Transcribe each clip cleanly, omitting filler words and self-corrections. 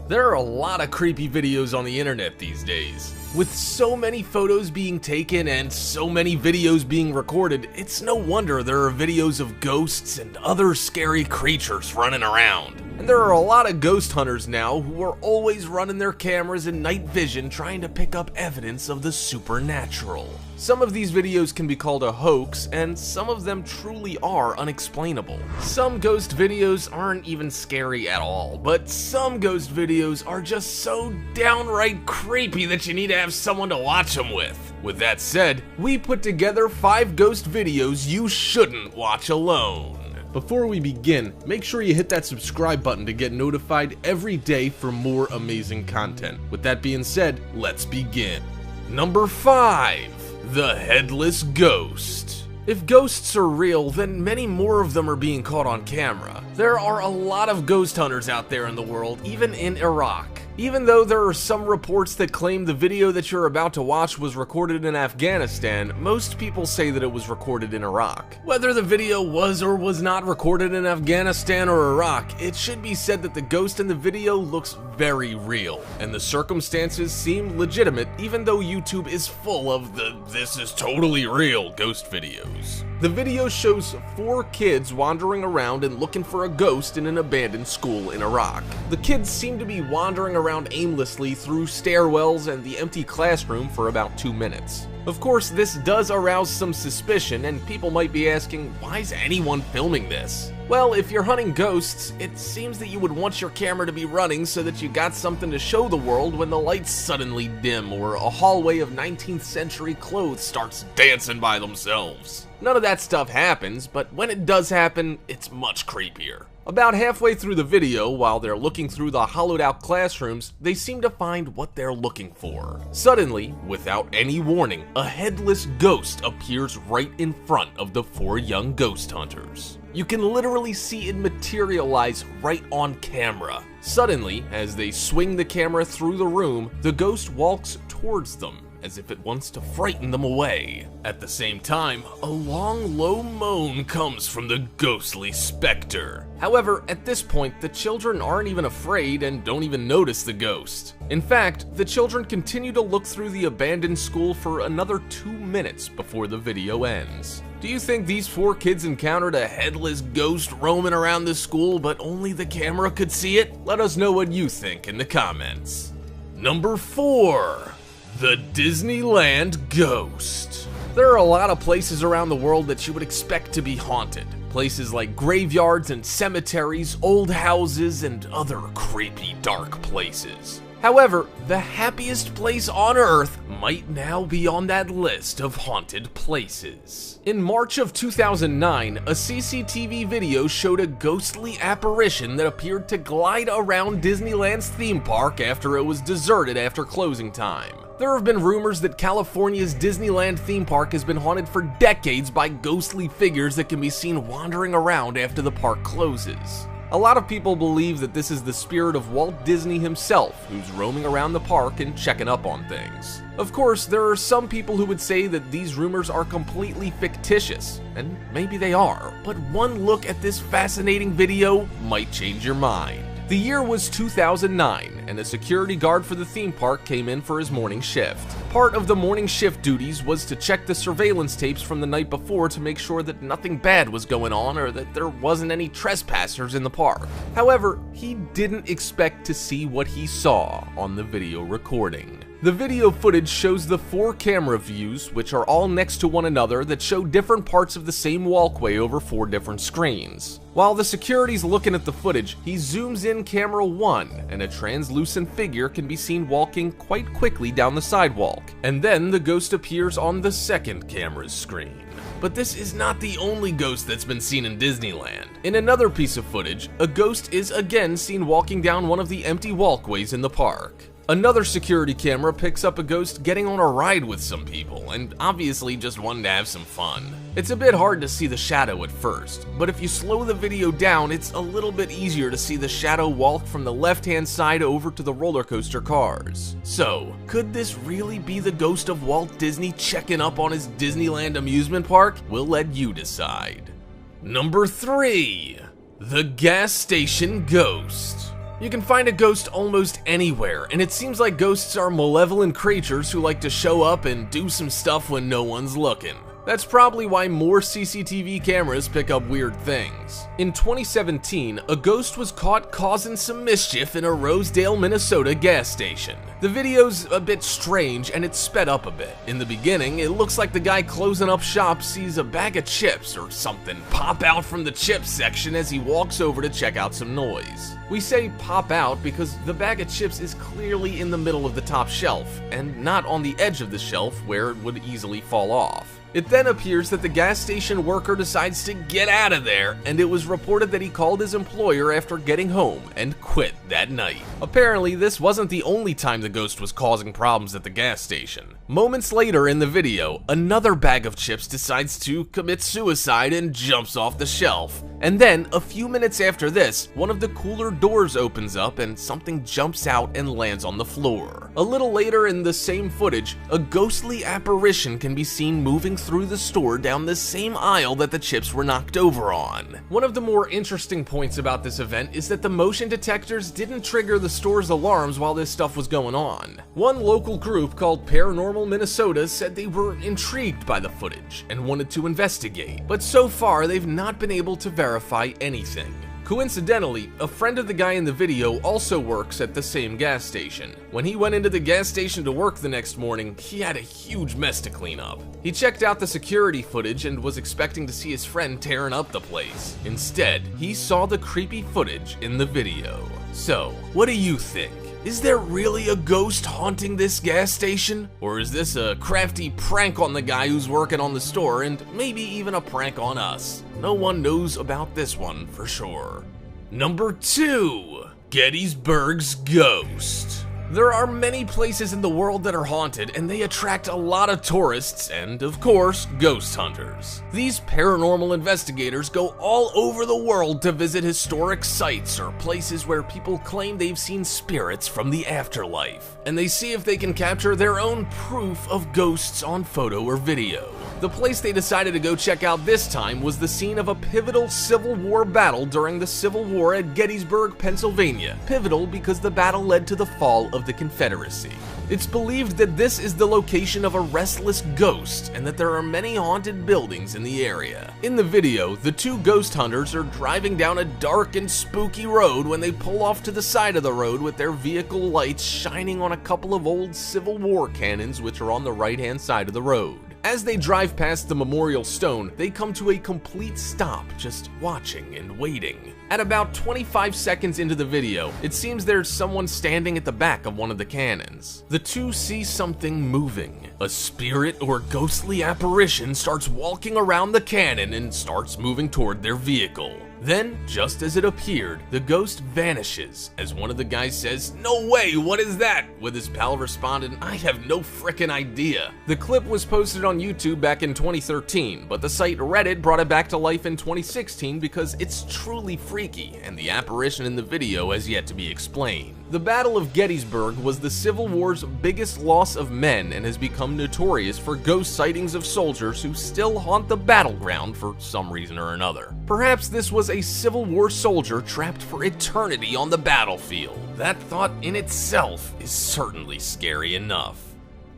There are a lot of creepy videos on the internet these days. With so many photos being taken and so many videos being recorded, it's no wonder there are videos of ghosts and other scary creatures running around. And there are a lot of ghost hunters now who are always running their cameras in night vision trying to pick up evidence of the supernatural. Some of these videos can be called a hoax, and some of them truly are unexplainable. Some ghost videos aren't even scary at all, but some ghost videos are just so downright creepy that you need to have someone to watch them with. With that said, we put together 5 ghost videos you shouldn't watch alone. Before we begin, make sure you hit that subscribe button to get notified every day for more amazing content. With that being said, let's begin. Number 5. The Headless Ghost. If ghosts are real, then many more of them are being caught on camera. There are a lot of ghost hunters out there in the world, even in Iraq. Even though there are some reports that claim the video that you're about to watch was recorded in Afghanistan, most people say that it was recorded in Iraq. Whether the video was or was not recorded in Afghanistan or Iraq, it should be said that the ghost in the video looks very real, and the circumstances seem legitimate even though YouTube is full of the "this is totally real" ghost videos. The video shows 4 kids wandering around and looking for a ghost in an abandoned school in Iraq. The kids seem to be wandering around aimlessly through stairwells and the empty classroom for about 2 minutes. Of course, this does arouse some suspicion, and people might be asking, why is anyone filming this? Well, if you're hunting ghosts, it seems that you would want your camera to be running so that you got something to show the world when the lights suddenly dim or a hallway of 19th century clothes starts dancing by themselves. None of that stuff happens, but when it does happen, it's much creepier. About halfway through the video, while they're looking through the hollowed out classrooms, they seem to find what they're looking for. Suddenly, without any warning, a headless ghost appears right in front of the 4 young ghost hunters. You can literally see it materialize right on camera. Suddenly, as they swing the camera through the room, the ghost walks towards them, as if it wants to frighten them away. At the same time, a long, low moan comes from the ghostly specter. However, at this point, the children aren't even afraid and don't even notice the ghost. In fact, the children continue to look through the abandoned school for another 2 minutes before the video ends. Do you think these 4 kids encountered a headless ghost roaming around the school, but only the camera could see it? Let us know what you think in the comments. Number 4. The Disneyland Ghost. There are a lot of places around the world that you would expect to be haunted. Places like graveyards and cemeteries, old houses, and other creepy, dark places. However, the happiest place on Earth might now be on that list of haunted places. In March of 2009, a CCTV video showed a ghostly apparition that appeared to glide around Disneyland's theme park after it was deserted after closing time. There have been rumors that California's Disneyland theme park has been haunted for decades by ghostly figures that can be seen wandering around after the park closes. A lot of people believe that this is the spirit of Walt Disney himself, who's roaming around the park and checking up on things. Of course, there are some people who would say that these rumors are completely fictitious, and maybe they are, but one look at this fascinating video might change your mind. The year was 2009, and a security guard for the theme park came in for his morning shift. Part of the morning shift duties was to check the surveillance tapes from the night before to make sure that nothing bad was going on or that there wasn't any trespassers in the park. However, he didn't expect to see what he saw on the video recording. The video footage shows the 4 camera views, which are all next to one another, that show different parts of the same walkway over 4 different screens. While the security's looking at the footage, he zooms in camera 1, and a translucent figure can be seen walking quite quickly down the sidewalk. And then the ghost appears on the second camera's screen. But this is not the only ghost that's been seen in Disneyland. In another piece of footage, a ghost is again seen walking down one of the empty walkways in the park. Another security camera picks up a ghost getting on a ride with some people, and obviously just wanting to have some fun. It's a bit hard to see the shadow at first, but if you slow the video down, it's a little bit easier to see the shadow walk from the left-hand side over to the roller coaster cars. So, could this really be the ghost of Walt Disney checking up on his Disneyland amusement park? We'll let you decide. Number 3. The gas station ghost. You can find a ghost almost anywhere, and it seems like ghosts are malevolent creatures who like to show up and do some stuff when no one's looking. That's probably why more CCTV cameras pick up weird things. In 2017, a ghost was caught causing some mischief in a Rosedale, Minnesota gas station. The video's a bit strange and it's sped up a bit. In the beginning, it looks like the guy closing up shop sees a bag of chips or something pop out from the chips section as he walks over to check out some noise. We say pop out because the bag of chips is clearly in the middle of the top shelf and not on the edge of the shelf where it would easily fall off. It then appears that the gas station worker decides to get out of there, and it was reported that he called his employer after getting home and quit that night. Apparently, this wasn't the only time the ghost was causing problems at the gas station. Moments later in the video, another bag of chips decides to commit suicide and jumps off the shelf. And then, a few minutes after this, one of the cooler doors opens up and something jumps out and lands on the floor. A little later in the same footage, a ghostly apparition can be seen moving through the store down the same aisle that the chips were knocked over on. One of the more interesting points about this event is that the motion detectors didn't trigger the store's alarms while this stuff was going on. One local group called Paranormal Minnesota said they were intrigued by the footage and wanted to investigate, but so far they've not been able to verify anything. Coincidentally, a friend of the guy in the video also works at the same gas station. When he went into the gas station to work the next morning, he had a huge mess to clean up. He checked out the security footage and was expecting to see his friend tearing up the place. Instead, he saw the creepy footage in the video. So, what do you think? Is there really a ghost haunting this gas station? Or is this a crafty prank on the guy who's working on the store and maybe even a prank on us? No one knows about this one for sure. Number 2. Gettysburg's Ghost. There are many places in the world that are haunted, and they attract a lot of tourists and, of course, ghost hunters. These paranormal investigators go all over the world to visit historic sites or places where people claim they've seen spirits from the afterlife, and they see if they can capture their own proof of ghosts on photo or video. The place they decided to go check out this time was the scene of a pivotal Civil War battle during the Civil War at Gettysburg, Pennsylvania. Pivotal because the battle led to the fall of the Confederacy. It's believed that this is the location of a restless ghost and that there are many haunted buildings in the area. In the video, the two ghost hunters are driving down a dark and spooky road when they pull off to the side of the road with their vehicle lights shining on a couple of old Civil War cannons which are on the right-hand side of the road. As they drive past the memorial stone, they come to a complete stop, just watching and waiting. At about 25 seconds into the video, it seems there's someone standing at the back of one of the cannons. The two see something moving. A spirit or ghostly apparition starts walking around the cannon and starts moving toward their vehicle. Then, just as it appeared, the ghost vanishes as one of the guys says, "No way, what is that?" with his pal responding, "I have no frickin' idea." The clip was posted on YouTube back in 2013, but the site Reddit brought it back to life in 2016 because it's truly freaky, and the apparition in the video has yet to be explained. The Battle of Gettysburg was the Civil War's biggest loss of men and has become notorious for ghost sightings of soldiers who still haunt the battleground for some reason or another. Perhaps this was a Civil War soldier trapped for eternity on the battlefield. That thought in itself is certainly scary enough.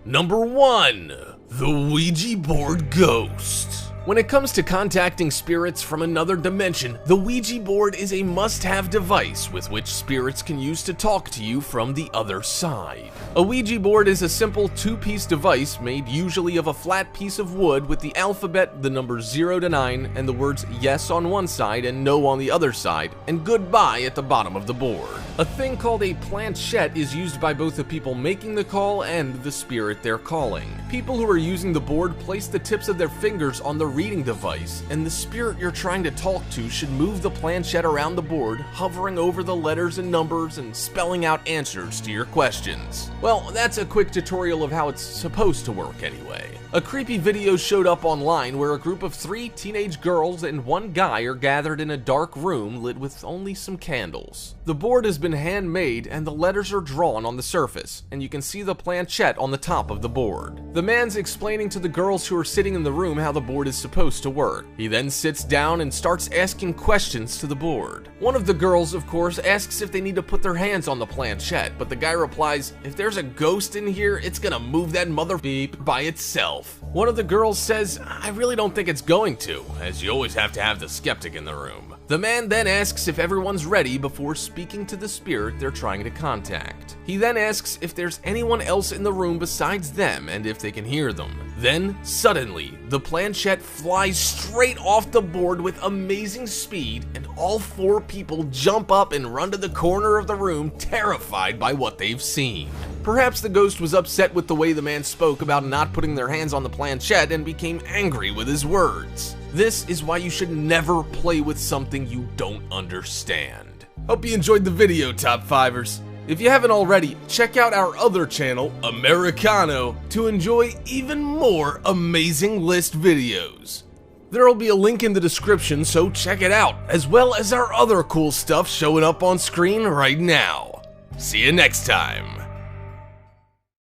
Number 1. The Ouija Board Ghost. When it comes to contacting spirits from another dimension, the Ouija board is a must-have device with which spirits can use to talk to you from the other side. A Ouija board is a simple two-piece device made usually of a flat piece of wood with the alphabet, the numbers 0 to 9, and the words yes on one side and no on the other side, and goodbye at the bottom of the board. A thing called a planchette is used by both the people making the call and the spirit they're calling. People who are using the board place the tips of their fingers on the reading device, and the spirit you're trying to talk to should move the planchette around the board, hovering over the letters and numbers and spelling out answers to your questions. Well, that's a quick tutorial of how it's supposed to work anyway. A creepy video showed up online where a group of 3 teenage girls and 1 guy are gathered in a dark room lit with only some candles. The board has been handmade and the letters are drawn on the surface, and you can see the planchette on the top of the board. The man's explaining to the girls who are sitting in the room how the board is supposed to work. He then sits down and starts asking questions to the board. One of the girls, of course, asks if they need to put their hands on the planchette, but the guy replies, "If there's a ghost in here, it's gonna move that mother beep by itself." One of the girls says, "I really don't think it's going to, as you always have to have the skeptic in the room." The man then asks if everyone's ready before speaking to the spirit they're trying to contact. He then asks if there's anyone else in the room besides them and if they can hear them. Then, suddenly, the planchette flies straight off the board with amazing speed, and all 4 people jump up and run to the corner of the room, terrified by what they've seen. Perhaps the ghost was upset with the way the man spoke about not putting their hands on the planchette and became angry with his words. This is why you should never play with something you don't understand. Hope you enjoyed the video, Top 5ers. If you haven't already, check out our other channel, Americano, to enjoy even more amazing list videos. There'll be a link in the description, so check it out, as well as our other cool stuff showing up on screen right now. See you next time.